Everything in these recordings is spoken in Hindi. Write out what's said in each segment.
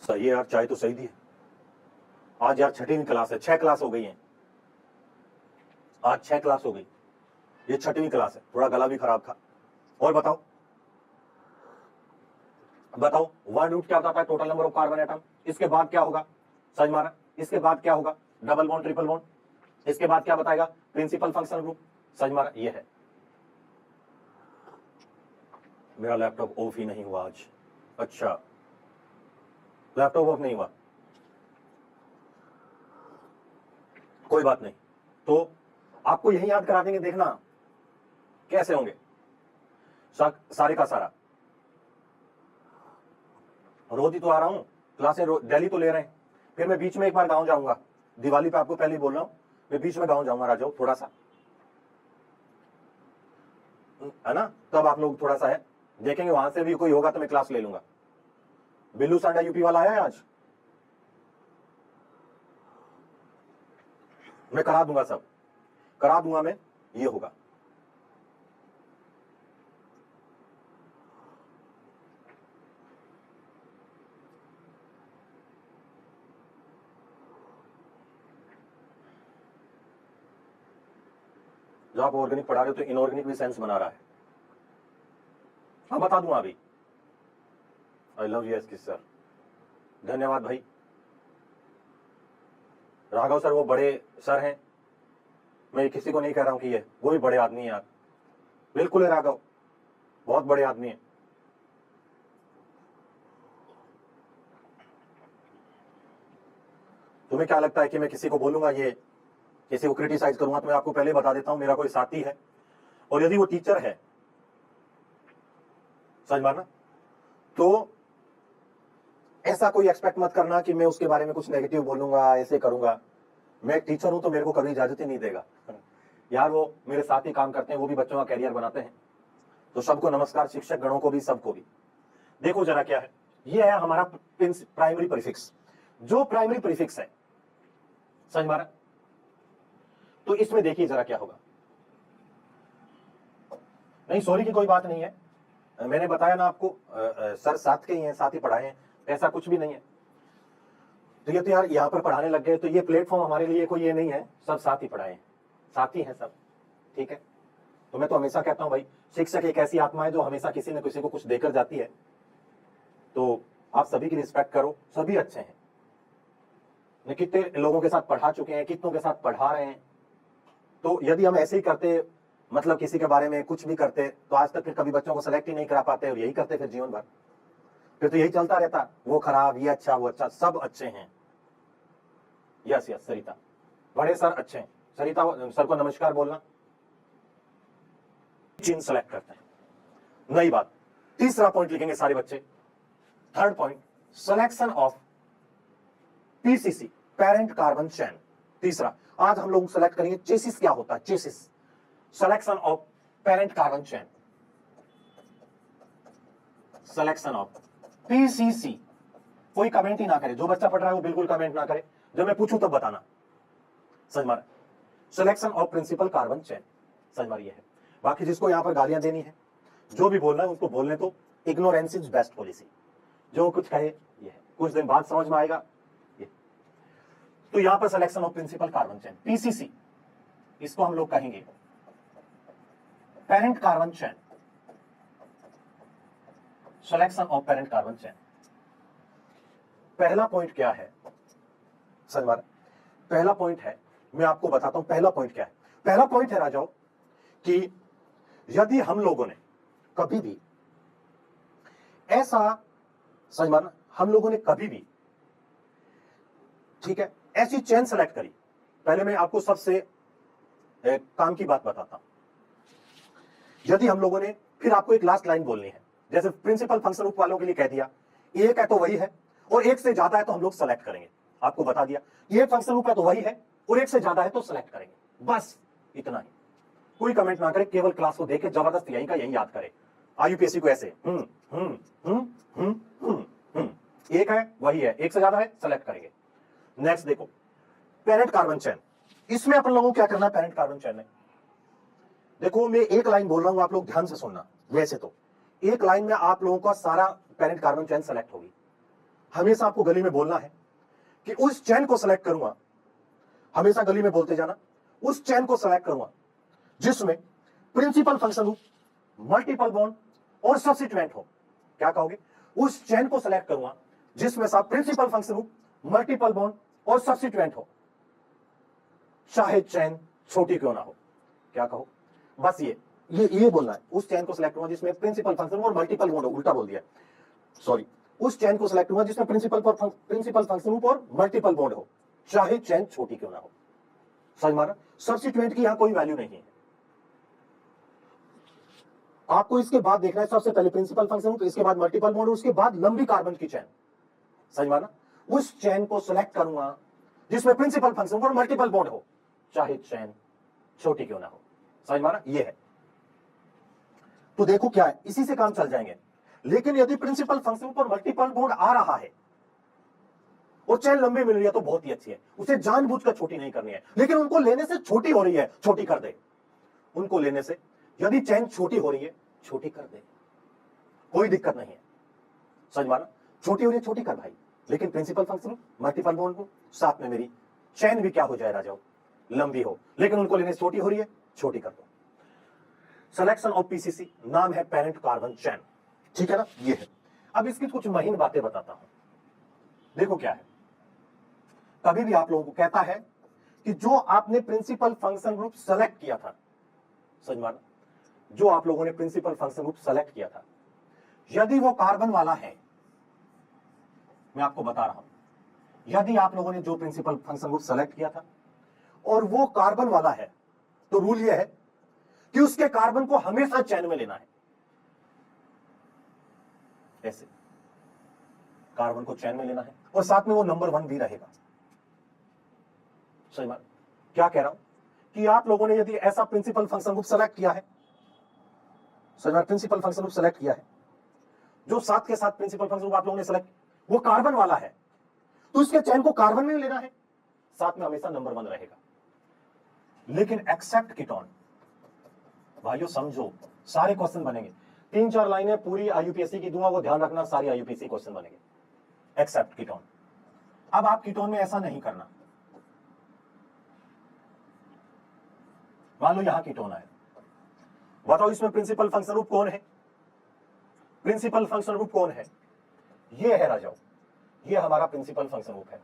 सही है यार, चाय तो सही दी है। आज यार छठी क्लास है, 6 क्लास हो गई है। आज 6 क्लास हो गई, ये छठवीं क्लास है। थोड़ा गला भी खराब था। और बताओ बताओ, वन रूट क्या बताता है? Total number of carbon atom. इसके बाद क्या होगा? समझ मारा। इसके बाद क्या होगा? Double bond, triple bond. इसके बाद क्या बताएगा? Principal functional group. समझ मारा। ये है। मेरा लैपटॉप ऑफ ही नहीं हुआ आज। अच्छा, लैपटॉप ऑफ नहीं हुआ, कोई बात नहीं। तो आपको यही याद करा देंगे, देखना कैसे होंगे सारे का सारा। रोज ही तो आ रहा हूं, क्लासें डेली तो ले रहे हैं। फिर मैं बीच में एक बार गांव जाऊंगा, दिवाली पे आपको पहले ही बोल रहा हूं, मैं बीच में गांव जाऊंगा राजाओ, थोड़ा सा, है ना? तब आप लोग थोड़ा सा है देखेंगे, वहां से भी कोई होगा तो मैं क्लास ले लूंगा। बिल्लू सांडा यूपी वाला आया है आज, मैं करा दूंगा, सब करा दूंगा मैं। ये होगा। जो आप ऑर्गेनिक पढ़ा रहे हो तो इनऑर्गेनिक भी सेंस बना रहा है। हाँ, बता दूंगा अभी। I love U S sir, धन्यवाद भाई। राघव सर वो बड़े सर हैं, मैं किसी को नहीं कह रहा हूं कि ये, वो भी बड़े आदमी है यार। बिल्कुल है राघव, बहुत बड़े आदमी है। तुम्हें क्या लगता है कि मैं किसी को बोलूंगा, ये किसी को क्रिटिसाइज करूंगा? तो मैं आपको पहले बता देता हूं, मेरा कोई साथी है और यदि वो टीचर है, समझ मारना, तो ऐसा कोई एक्सपेक्ट मत करना कि मैं उसके बारे में कुछ नेगेटिव बोलूंगा, ऐसे करूंगा। मैं एक टीचर हूं तो मेरे को कभी इजाजत ही नहीं देगा यार। वो मेरे साथ ही काम करते हैं, वो भी बच्चों का कैरियर बनाते हैं। तो सबको नमस्कार, शिक्षक गणों को भी, सबको भी। देखो जरा क्या है, ये है हमारा प्राइमरी प्रीफिक्स। जो प्राइमरी प्रीफिक्स है, समझ मारा, तो इसमें देखिए जरा क्या होगा। नहीं, सॉरी की कोई बात नहीं है, मैंने बताया ना आपको, सर साथ के ही हैं, साथ ही पढ़ाए हैं, ऐसा कुछ भी नहीं है। तो ये तो यार यहाँ पर पढ़ाने लग गए, तो ये प्लेटफॉर्म हमारे लिए कोई ये नहीं है, सब साथ ही पढ़ाए हैं, साथ ही हैं सब, ठीक है? तो मैं तो हमेशा कहता हूं भाई, शिक्षक एक ऐसी आत्मा है जो हमेशा किसी न किसी को कुछ देकर जाती है। तो आप सभी की रिस्पेक्ट करो, सभी अच्छे हैं। मैं कितने लोगों के साथ पढ़ा चुके हैं, कितनों के साथ पढ़ा रहे हैं। तो यदि हम ऐसे ही करते, मतलब किसी के बारे में कुछ भी करते, तो आज तक फिर कभी बच्चों को सेलेक्ट ही नहीं करा पाते, और यही करते फिर जीवन भर। फिर तो यही चलता रहता, वो खराब, ये अच्छा, वो अच्छा, सब अच्छे हैं। यस यस सरिता, बड़े सर अच्छे हैं। सरिता सर को नमस्कार बोलना। चिन्ह सेलेक्ट करते हैं, नई बात। तीसरा पॉइंट लिखेंगे सारे बच्चे, third point, selection of PCC, parent carbon chain. तीसरा, आज हम लोग सेलेक्ट करेंगे चेसिस क्या होता है, chassis, selection of parent carbon chain, selection of PCC. कोई कमेंट ही ना करे, जो बच्चा पढ़ रहा है वो बिल्कुल कमेंट ना करे, जब मैं पूछूं तब बताना, समझ मारा? Selection of principal carbon chain, समझ मारिए है। बाकी जिसको यहां पर गालियां देनी है, जो भी बोलना है उसको बोलने तो, इग्नोरेंस इज बेस्ट पॉलिसी। जो कुछ कहे ये है, कुछ दिन बाद समझ में आएगा ये। तो यहां पर selection of principal carbon chain, PCC, इसको हम लोग कहेंगे parent carbon chain, selection of parent carbon chain. पहला पॉइंट क्या है, समझ मारा? पहला पॉइंट है, मैं आपको बताता हूं पहला पॉइंट क्या है। पहला पॉइंट है राजाओं कि यदि हम लोगों ने कभी भी ऐसा, समझ मारना, हम लोगों ने कभी भी, ठीक है, ऐसी चेन सेलेक्ट करी। पहले मैं आपको सबसे काम की बात बताता हूं। यदि हम लोगों ने, फिर आपको एक लास्ट लाइन बोलनी है, जैसे प्रिंसिपल फंक्शन ग्रुप वालों के लिए कह दिया, एक है तो वही है, और एक से ज्यादा है तो हम लोग सेलेक्ट करेंगे। आपको बता दिया, एक फंक्शन ग्रुप है तो वही है, और एक से ज्यादा है तो सेलेक्ट करेंगे, बस इतना ही। कोई कमेंट ना करे, केवल क्लास को देखे जबरदस्त यही का यही याद करे। आईयूपीएससी को ऐसे एक है वही है, एक से ज्यादा है सेलेक्ट करेंगे। नेक्स्ट देखो, पेरेंट कार्बन चेन, इसमें अपन लोगों को क्या करना है? पेरेंट कार्बन चेन में देखो, मैं एक लाइन बोल रहा हूं, आप लोग ध्यान से सुनना। वैसे तो एक लाइन में आप लोगों का सारा पेरेंट कार्बन चेन सेलेक्ट होगी, हमेशा आपको गली में बोलना है कि उस चेन को सिलेक्ट करूंगा, हमेशा गली में बोलते जाना, उस चेन को सिलेक्ट करूंगा जिसमें principal function group, multiple bond और सब्स्टिट्यूएंट हो। क्या कहोगे? उस चेन को सिलेक्ट करूंगा जिसमें साहब principal function group, multiple bond और सब्स्टिट्यूएंट हो, चाहे चेन छोटी क्यों ना हो। क्या कहो? बस ये बोलना है, उस चेन को सिलेक्ट करूंगा जिसमें प्रिंसिपल फंक्शन और मल्टीपल बॉन्ड हो। उल्टा बोल दिया, सॉरी। उस चेन को सिलेक्ट करूंगा जिसमें प्रिंसिपल फंक्शन और मल्टीपल बॉन्ड हो, चाहे चेन छोटी क्यों ना हो। समझ मारा? सब्स्टिट्यूएंट की यहां कोई वैल्यू नहीं है। आपको इसके बाद देखना है सबसे पहले प्रिंसिपल फंक्शन, इसके बाद मल्टीपल बॉन्ड, उसके बाद लंबी कार्बन की चेन। समझ माना? उस चेन को सिलेक्ट करूंगा जिसमें प्रिंसिपल फंक्शन और मल्टीपल बॉन्ड हो, चाहे चेन छोटी क्यों ना हो। समझ माना? ये है। तो देखो क्या है, इसी से काम चल जाएंगे। लेकिन यदि प्रिंसिपल फंक्शन पर मल्टीपल बॉन्ड आ रहा है और चेन लंबी मिल रही है तो बहुत ही अच्छी है, उसे जानबूझकर छोटी नहीं करनी है। लेकिन उनको लेने से छोटी हो रही है, छोटी कर दे। उनको लेने से यदि चेन छोटी हो रही है, छोटी कर दे, कोई दिक्कत नहीं है। समझ माना? छोटी हो रही है, छोटी कर भाई, लेकिन प्रिंसिपल फंक्शन मल्टीपल बॉन्ड को साथ में मेरी चेन भी क्या हो जाए राजाओ, लंबी हो, लेकिन उनको लेने से छोटी हो रही है, छोटी कर दो। सिलेक्शन ऑफ पीसीसी, नाम है पेरेंट कार्बन चेन। ठीक है ना? ये है। अब इसकी कुछ महीन बातें बताता हूं। देखो क्या है, कभी भी आप लोगों को कहता है कि जो आपने प्रिंसिपल फंक्शन ग्रुप सेलेक्ट किया था, समझ माना, जो आप लोगों ने प्रिंसिपल फंक्शन ग्रुप सेलेक्ट किया था, यदि वो कार्बन वाला है, मैं आपको बता रहा हूं, यदि आप लोगों ने जो प्रिंसिपल फंक्शन ग्रुप सेलेक्ट किया था और वो कार्बन वाला है, तो रूल ये है कि उसके कार्बन को हमेशा चैन में लेना है। ऐसे कार्बन को चैन में लेना है और साथ में वो नंबर 1 भी रहेगा। सही बात। क्या कह रहा हूं कि आप लोगों ने यदि ऐसा प्रिंसिपल फंक्शन ग्रुप सेलेक्ट किया है, सही बात, प्रिंसिपल फंक्शन ग्रुप सेलेक्ट किया है, जो साथ के साथ प्रिंसिपल फंक्शन ग्रुप आप लोगों ने सेलेक्ट, वो कार्बन वाला है, तो इसके चैन को कार्बन में लेना है, साथ में हमेशा नंबर 1 रहेगा। लेकिन एक्सेप्ट कीटोन, भाइयों समझो, सारे क्वेश्चन बनेंगे, 3-4 लाइनें पूरी आईयूपीएससी की दूंगा, वो ध्यान रखना, सारी आईयूपीएससी क्वेश्चन बनेंगे। Except ketone. अब आप कीटोन में ऐसा नहीं करना, मान लो यहां कीटोन है, बताओ इसमें प्रिंसिपल फंक्शन ग्रुप कौन है? प्रिंसिपल फंक्शन ग्रुप कौन है? ये है राजाओ, ये हमारा प्रिंसिपल फंक्शन ग्रुप है,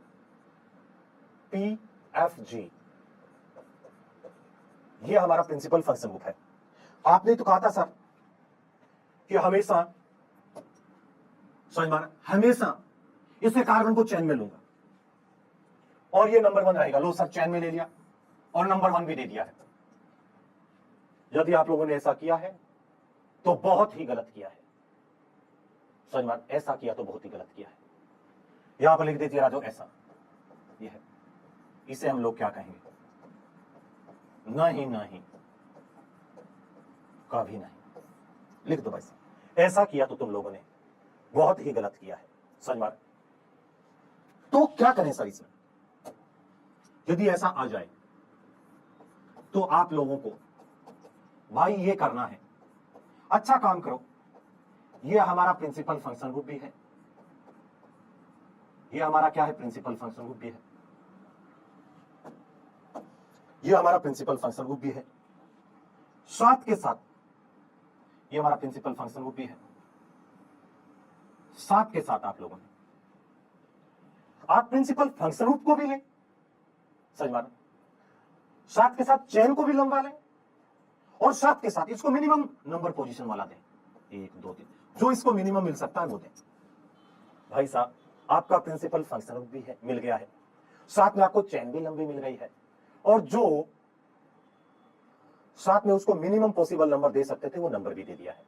PFG। ये हमारा प्रिंसिपल फंक्शन ग्रुप है। आपने तो कहा था सर कि हमेशा, समझ माना, हमेशा इसके कार्बन को चैन में लूंगा और ये नंबर 1 रहेगा। लो सर, चैन में ले लिया और नंबर 1 भी दे दिया है। यदि आप लोगों ने ऐसा किया है तो बहुत ही गलत किया है। समझ मान, ऐसा किया तो बहुत ही गलत किया है। यहां पर लिख दीजिए राजो, ऐसा ये है, इसे हम लोग क्या कहेंगे? नहीं नहीं, कभी नहीं। लिख दो भाई साहब, ऐसा किया तो तुम लोगों ने बहुत ही गलत किया है। समझ मार। तो क्या करें सर इसमें? यदि ऐसा आ जाए तो आप लोगों को भाई ये करना है, अच्छा काम करो, ये हमारा प्रिंसिपल फंक्शन ग्रुप भी है, ये हमारा क्या है? प्रिंसिपल फंक्शन ग्रुप भी है, ये हमारा प्रिंसिपल फंक्शन ग्रुप भी है, साथ के साथ ये हमारा प्रिंसिपल फंक्शन ग्रुप भी है, साथ के साथ आप लोगों ने आप प्रिंसिपल फंक्शन ग्रुप को भी लें, समझ मानो, साथ के साथ चेन को भी लंबा लें और साथ के साथ इसको मिनिमम नंबर पोजीशन वाला दें, 1 2 3, जो इसको मिनिमम मिल सकता है वो दें। भाई साहब, आपका प्रिंसिपल फंक्शन ग्रुप भी है, मिल गया है, साथ में आपको चेन भी लंबी मिल गई है, और जो साथ में उसको मिनिमम पॉसिबल नंबर दे सकते थे वो नंबर भी दे दिया है।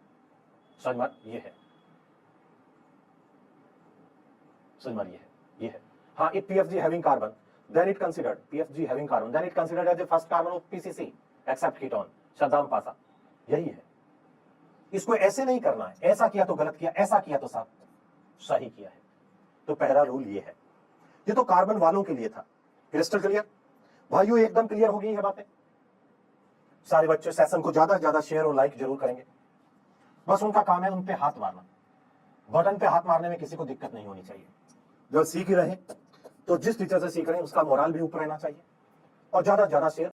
समझ मार, ये है, समझ मार, ये है। हाँ, if PFG having carbon, then it considered PFG having carbon, then it considered as the first carbon of PCC, except ketone, शब्दाम पासा, यही है। इसको ऐसे नहीं करना है, ऐसा किया तो गलत किया, ऐसा किया तो साहब सही किया है। तो पहला रूल ये है। ये तो कार्बन वालों के लिए था। क्रिस्टल क्लियर भाइयों? एकदम क्लियर हो गई है बातें। सारे बच्चे सेशन को ज्यादा से ज्यादा शेयर और लाइक जरूर करेंगे। बस उनका काम है उन पे हाथ मारना, बटन पे हाथ मारने में किसी को दिक्कत नहीं होनी चाहिए। जो सीख ही रहे हैं, तो जिस टीचर से सीख रहे हैं उसका मोरल भी ऊपर रहना चाहिए और ज्यादा से ज्यादा शेयर